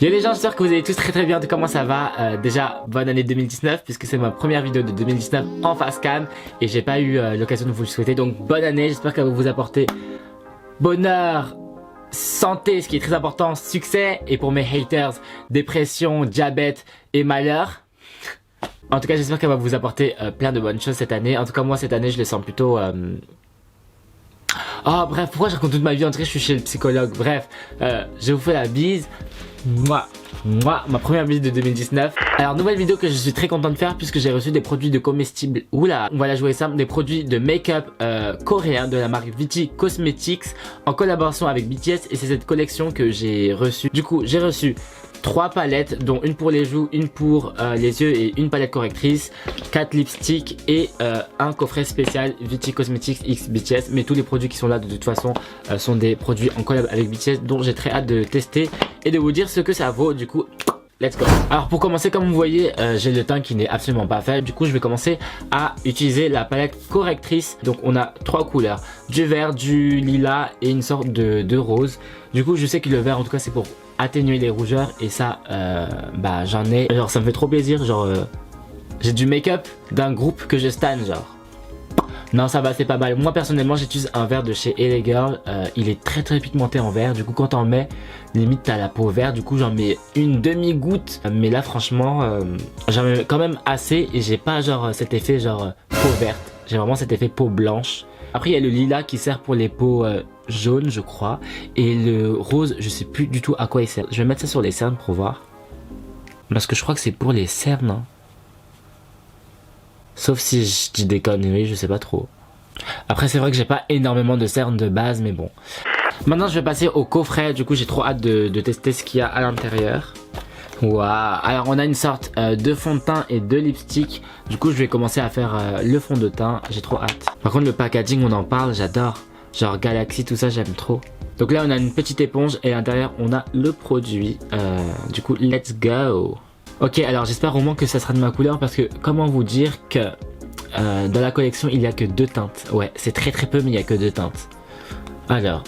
Yo les gens, j'espère que vous allez tous très bien. Comment ça va? Déjà, bonne année 2019 puisque c'est ma première vidéo de 2019 en face cam et j'ai pas eu l'occasion de vous le souhaiter. Donc bonne année, j'espère qu'elle va vous apporter bonheur, santé, ce qui est très important, succès, et pour mes haters, dépression, diabète et malheur. En tout cas, j'espère qu'elle va vous apporter plein de bonnes choses cette année. En tout cas, moi cette année, je les sens plutôt... Oh bref, pourquoi je raconte toute ma vie? En tout cas, je suis chez le psychologue. Bref, je vous fais la bise. Moi, ma première bise de 2019. Alors, nouvelle vidéo que je suis très content de faire puisque j'ai reçu des produits de comestibles. Oula, on va la jouer simple. Des produits de make-up coréens de la marque Viti Cosmetics en collaboration avec BTS. Et c'est cette collection que j'ai reçue. Du coup, j'ai reçu 3 palettes, dont une pour les joues, une pour les yeux et une palette correctrice, 4 lipsticks et un coffret spécial Viti Cosmetics X BTS. Mais tous les produits qui sont là de toute façon sont des produits en collab avec BTS dont j'ai très hâte de tester et de vous dire ce que ça vaut. Du coup, let's go. Alors pour commencer, comme vous voyez, j'ai le teint qui n'est absolument pas fait. Du coup, je vais commencer à utiliser la palette correctrice. Donc on a 3 couleurs, du vert, du lilas et une sorte de rose. Du coup, je sais que le vert en tout cas c'est pour atténuer les rougeurs et ça bah j'en ai, genre ça me fait trop plaisir, genre j'ai du make-up d'un groupe que je stan, genre non ça va, c'est pas mal. Moi personnellement j'utilise un vert de chez LA Girl, il est très pigmenté en vert. Du coup quand t'en mets, limite t'as la peau verte. Du coup j'en mets une demi-goutte, mais là franchement j'en mets quand même assez et j'ai pas genre cet effet genre peau verte, j'ai vraiment cet effet peau blanche. Après il y a le lilas qui sert pour les peaux jaunes je crois, et le rose je sais plus du tout à quoi il sert. Je vais mettre ça sur les cernes pour voir, parce que je crois que c'est pour les cernes hein. Sauf si je dis des conneries, je sais pas trop. Après c'est vrai que j'ai pas énormément de cernes de base, mais bon. Maintenant je vais passer au coffret. Du coup j'ai trop hâte de tester ce qu'il y a à l'intérieur. Waouh. Alors on a une sorte de fond de teint et de lipstick. Du coup je vais commencer à faire le fond de teint, j'ai trop hâte. Par contre le packaging on en parle, j'adore. Genre Galaxy, tout ça j'aime trop. Donc là on a une petite éponge et à l'intérieur on a le produit. Du coup let's go. Ok, alors j'espère au moins que ça sera de ma couleur, parce que comment vous dire que dans la collection il y a que 2 teintes. Ouais, c'est très peu mais il y a que 2 teintes. Alors,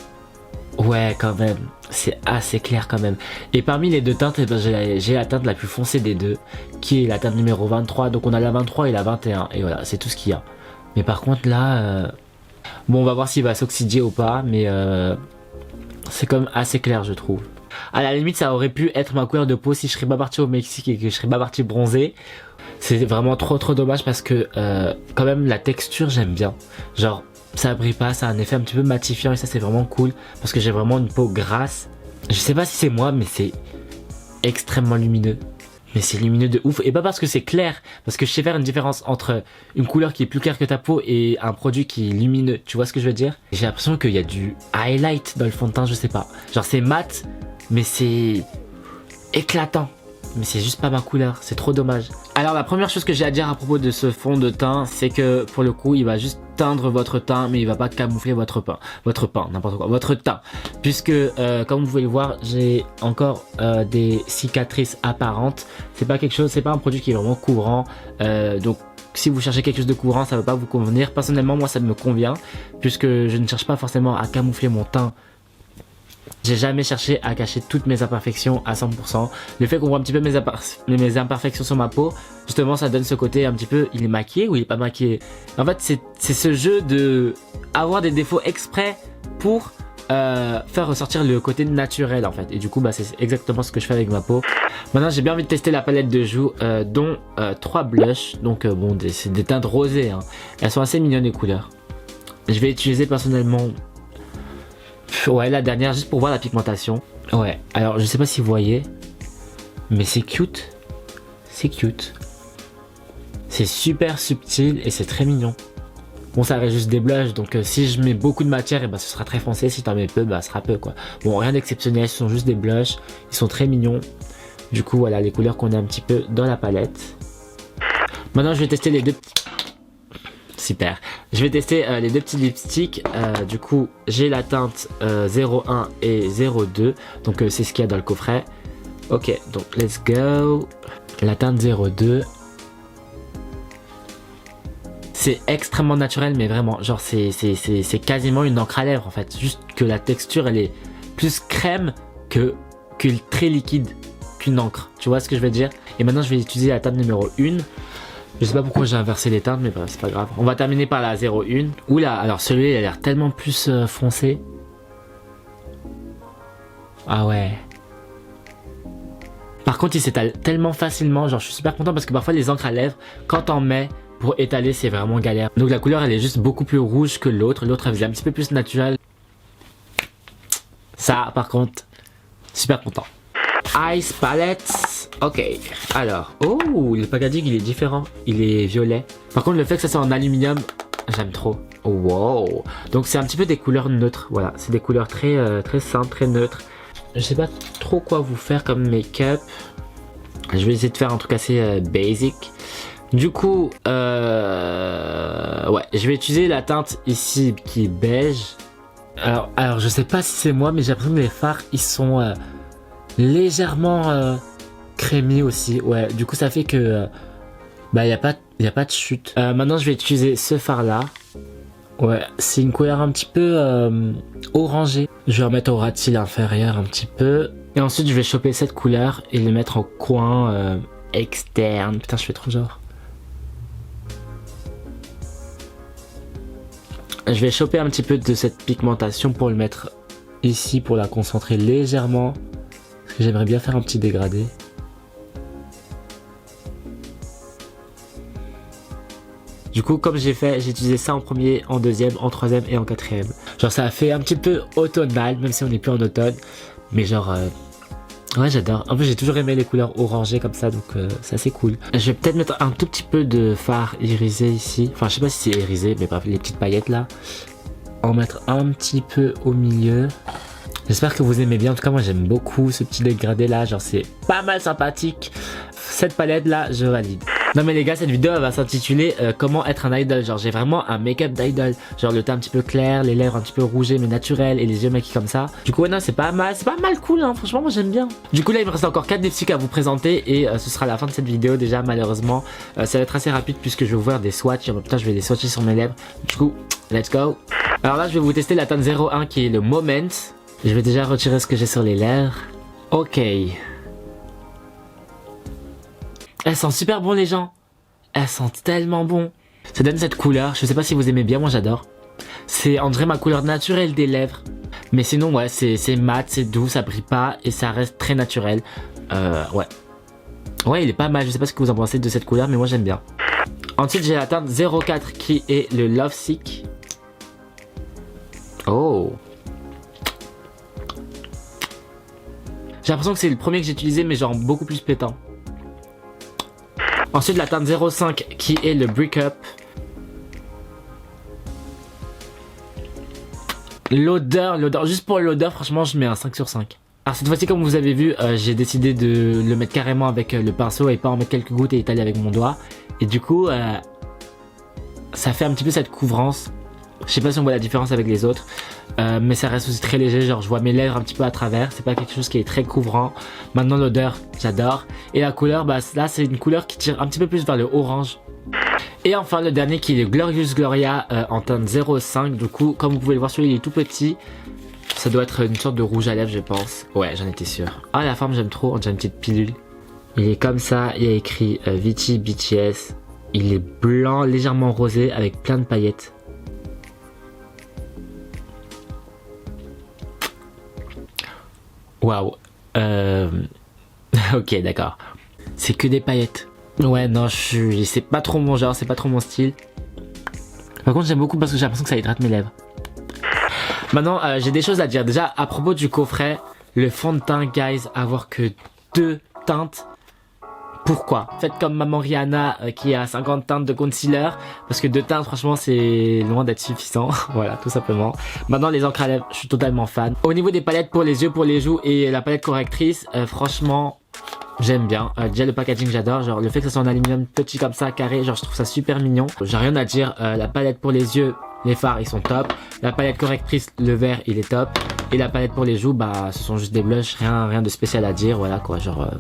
ouais quand même, c'est assez clair quand même. Et parmi les 2 teintes, eh ben, j'ai la teinte la plus foncée des deux, qui est la teinte numéro 23. Donc on a la 23 et la 21 et voilà, c'est tout ce qu'il y a. Mais par contre là, bon on va voir s'il va s'oxyder ou pas, mais c'est quand même assez clair je trouve. À la limite ça aurait pu être ma couleur de peau si je serais pas parti au Mexique et que je serais pas parti bronzer. C'est vraiment trop dommage parce que quand même la texture j'aime bien. Genre ça brille pas, ça a un effet un petit peu matifiant et ça c'est vraiment cool, parce que j'ai vraiment une peau grasse. Je sais pas si c'est moi mais c'est extrêmement lumineux. Mais c'est lumineux de ouf, et pas parce que c'est clair, parce que je sais faire une différence entre une couleur qui est plus claire que ta peau et un produit qui est lumineux, tu vois ce que je veux dire? J'ai l'impression qu'il y a du highlight dans le fond de teint, je sais pas. Genre c'est mat, mais c'est éclatant. Mais c'est juste pas ma couleur, c'est trop dommage. Alors la première chose que j'ai à dire à propos de ce fond de teint, c'est que pour le coup il va juste teindre votre teint, mais il va pas camoufler votre teint, n'importe quoi, votre teint. Puisque comme vous pouvez le voir, j'ai encore des cicatrices apparentes. C'est pas quelque chose, c'est pas un produit qui est vraiment couvrant, donc si vous cherchez quelque chose de couvrant, ça va pas vous convenir. Personnellement moi ça me convient, puisque je ne cherche pas forcément à camoufler mon teint. J'ai jamais cherché à cacher toutes mes imperfections à 100%. Le fait qu'on voit un petit peu mes imperfections sur ma peau, justement ça donne ce côté un petit peu, il est maquillé ou il est pas maquillé. En fait c'est ce jeu de avoir des défauts exprès pour faire ressortir le côté naturel en fait. Et du coup bah, c'est exactement ce que je fais avec ma peau. Maintenant j'ai bien envie de tester la palette de joues, dont 3 blushs. Donc bon, c'est des teintes rosées hein. Elles sont assez mignonnes les couleurs. Je vais utiliser personnellement... Ouais, la dernière, juste pour voir la pigmentation. Ouais, alors je sais pas si vous voyez, mais c'est cute. C'est cute. C'est super subtil et c'est très mignon. Bon, ça reste juste des blushs, donc si je mets beaucoup de matière, et bah, ce sera très foncé. Si t'en mets peu, bah, ce sera peu quoi. Bon, rien d'exceptionnel, ce sont juste des blushs. Ils sont très mignons. Du coup, voilà les couleurs qu'on a un petit peu dans la palette. Maintenant, je vais tester les deux petits... Super. Je vais tester les 2 petits lipsticks. Du coup, j'ai la teinte 01 et 02. Donc, c'est ce qu'il y a dans le coffret. Ok, donc let's go. La teinte 02. C'est extrêmement naturel, mais vraiment, genre, c'est quasiment une encre à lèvres en fait. Juste que la texture, elle est plus crème que très liquide. qu'une encre. Tu vois ce que je veux dire? Et maintenant je vais utiliser la teinte numéro 1. Je sais pas pourquoi j'ai inversé les teintes, mais bref, c'est pas grave. On va terminer par la 01. Oula, alors celui-là il a l'air tellement plus foncé. Ah ouais. Par contre il s'étale tellement facilement, genre je suis super content parce que parfois les encres à lèvres, quand t'en mets pour étaler c'est vraiment galère. Donc la couleur elle est juste beaucoup plus rouge que l'autre. L'autre elle faisait un petit peu plus naturel. Ça par contre, super content. Ice Palette. Ok, alors, oh, le packaging il est différent, il est violet. Par contre le fait que ça soit en aluminium, j'aime trop. Oh, wow. Donc c'est un petit peu des couleurs neutres, voilà, c'est des couleurs très, très simples, très neutres. Je sais pas trop quoi vous faire comme make-up. Je vais essayer de faire un truc assez basic. Du coup, ouais, je vais utiliser la teinte ici qui est beige. Alors je sais pas si c'est moi, mais j'ai l'impression que les fards ils sont légèrement crémés aussi. Ouais, du coup ça fait que bah y a pas de chute. Maintenant je vais utiliser ce fard là. Ouais, c'est une couleur un petit peu orangée. Je vais remettre au ras de cils inférieur un petit peu. Et ensuite je vais choper cette couleur et le mettre en coin externe. Putain, je fais trop genre. Je vais choper un petit peu de cette pigmentation pour le mettre ici, pour la concentrer légèrement. Parce que j'aimerais bien faire un petit dégradé. Du coup, comme j'ai utilisé ça en premier, en deuxième, en troisième et en quatrième. Genre ça a fait un petit peu automnal, même si on n'est plus en automne. Mais genre, ouais j'adore. En plus j'ai toujours aimé les couleurs orangées comme ça, donc c'est assez cool. Je vais peut-être mettre un tout petit peu de fard irisé ici. Enfin je sais pas si c'est irisé, mais bref, les petites paillettes là. En mettre un petit peu au milieu. J'espère que vous aimez bien. En tout cas moi j'aime beaucoup ce petit dégradé là. Genre c'est pas mal sympathique. Cette palette là je valide. Non mais les gars, cette vidéo elle va s'intituler comment être un idol. Genre j'ai vraiment un make-up d'idol. Genre le teint un petit peu clair, les lèvres un petit peu rougées mais naturelles et les yeux maquillés comme ça. Du coup ouais, non c'est pas mal cool hein. Franchement moi j'aime bien. Du coup là il me reste encore 4 lipsticks à vous présenter et ce sera la fin de cette vidéo déjà malheureusement. Ça va être assez rapide puisque je vais ouvrir des swatchs. En même temps je vais les swatcher sur mes lèvres. Du coup let's go. Alors là je vais vous tester la teinte 01 qui est le Moment. Je vais déjà retirer ce que j'ai sur les lèvres. Ok. Elles sentent super bon les gens. Elles sentent tellement bon. Ça donne cette couleur. Je sais pas si vous aimez bien, moi j'adore. C'est on dirait ma couleur naturelle des lèvres. Mais sinon ouais c'est mat, c'est doux, ça brille pas et ça reste très naturel. Ouais. Ouais il est pas mal, je sais pas ce que vous en pensez de cette couleur mais moi j'aime bien. Ensuite j'ai la teinte 04 qui est le Love Sick. Oh. J'ai l'impression que c'est le premier que j'ai utilisé mais genre beaucoup plus pétant. Ensuite la teinte 05 qui est le Brick Up. L'odeur, juste pour l'odeur franchement je mets un 5 sur 5. Alors cette fois-ci comme vous avez vu j'ai décidé de le mettre carrément avec le pinceau et pas en mettre quelques gouttes et étaler avec mon doigt. Et du coup ça fait un petit peu cette couvrance. Je sais pas si on voit la différence avec les autres. Mais ça reste aussi très léger, genre je vois mes lèvres un petit peu à travers, c'est pas quelque chose qui est très couvrant. Maintenant l'odeur, j'adore. Et la couleur, bah là c'est une couleur qui tire un petit peu plus vers le orange. Et enfin le dernier qui est le Glorious Gloria en teinte 05. Du coup comme vous pouvez le voir celui-là il est tout petit. Ça doit être une sorte de rouge à lèvres je pense. Ouais j'en étais sûr. Ah la forme j'aime trop, on dirait une petite pilule. Il est comme ça, il y a écrit Vichy BTS. Il est blanc, légèrement rosé avec plein de paillettes. Waouh. Ok d'accord. C'est que des paillettes. Ouais non c'est pas trop mon genre, c'est pas trop mon style. Par contre j'aime beaucoup parce que j'ai l'impression que ça hydrate mes lèvres. Maintenant j'ai des choses à dire. Déjà à propos du coffret, le fond de teint guys, avoir que 2 teintes. Pourquoi? Faites comme maman Rihanna qui a 50 teintes de concealer. Parce que 2 teintes franchement c'est loin d'être suffisant. Voilà tout simplement. Maintenant les encres à lèvres je suis totalement fan. Au niveau des palettes pour les yeux, pour les joues et la palette correctrice franchement j'aime bien. Déjà le packaging j'adore. Genre le fait que ça soit en aluminium petit comme ça carré, genre je trouve ça super mignon. J'ai rien à dire. La palette pour les yeux, les fards ils sont top. La palette correctrice, le vert il est top. Et la palette pour les joues, bah ce sont juste des blushs, rien de spécial à dire, voilà quoi. Genre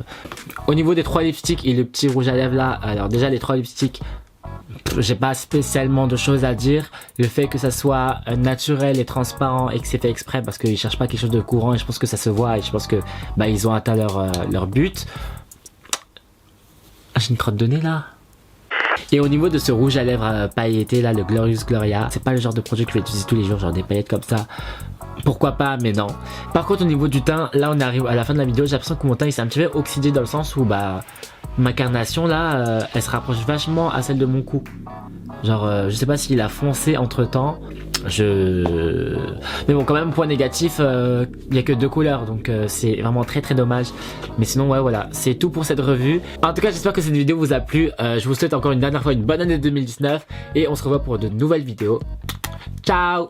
au niveau des 3 lipsticks et le petit rouge à lèvres là, alors déjà les 3 lipsticks, j'ai pas spécialement de choses à dire. Le fait que ça soit naturel et transparent et que c'est fait exprès parce qu'ils cherchent pas quelque chose de courant, et je pense que ça se voit, et je pense que bah ils ont atteint leur but. J'ai une crotte de nez là. Et au niveau de ce rouge à lèvres pailleté là, le Glorious Gloria, c'est pas le genre de produit que je vais utiliser tous les jours, genre des paillettes comme ça. Pourquoi pas, mais non. Par contre, au niveau du teint, là on arrive à la fin de la vidéo, j'ai l'impression que mon teint il s'est un petit peu oxydé dans le sens où bah ma carnation là, elle se rapproche vachement à celle de mon cou. Genre, je sais pas s'il a foncé entre temps. Mais bon, quand même, point négatif, il y a que 2 couleurs, donc c'est vraiment très très dommage. Mais sinon, ouais, voilà, c'est tout pour cette revue. En tout cas, j'espère que cette vidéo vous a plu. Je vous souhaite encore une dernière fois une bonne année 2019 et on se revoit pour de nouvelles vidéos. Ciao!